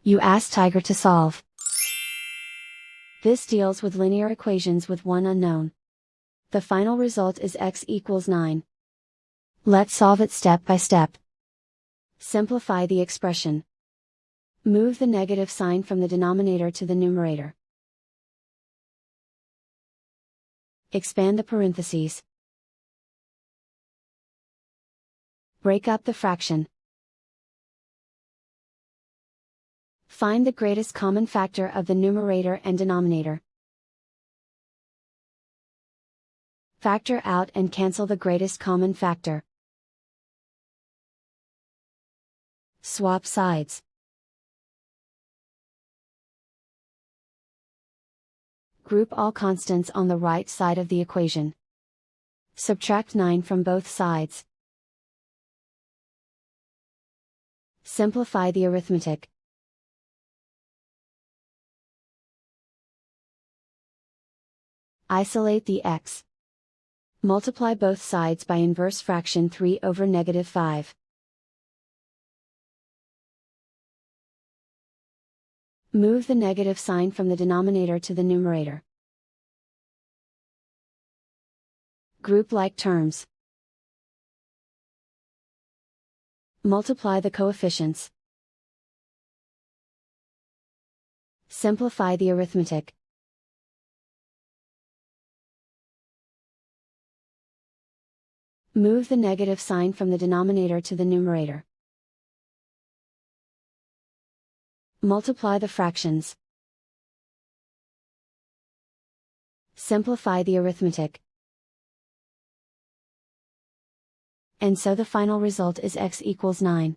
You ask Tiger to solve. This deals with linear equations with one unknown. The final result is x equals 9. Let's solve it step by step. Simplify the expression. Move the negative sign from the denominator to the numerator. Expand the parentheses. Break up the fraction. Find the greatest common factor of the numerator and denominator. Factor out and cancel the greatest common factor. Swap sides. Group all constants on the right side of the equation. Subtract 9 from both sides. Simplify the arithmetic. Isolate the x. Multiply both sides by inverse fraction 3 over negative 5. Move the negative sign from the denominator to the numerator. Group like terms. Multiply the coefficients. Simplify the arithmetic. Move the negative sign from the denominator to the numerator. Multiply the fractions. Simplify the arithmetic. And so the final result is x equals 9.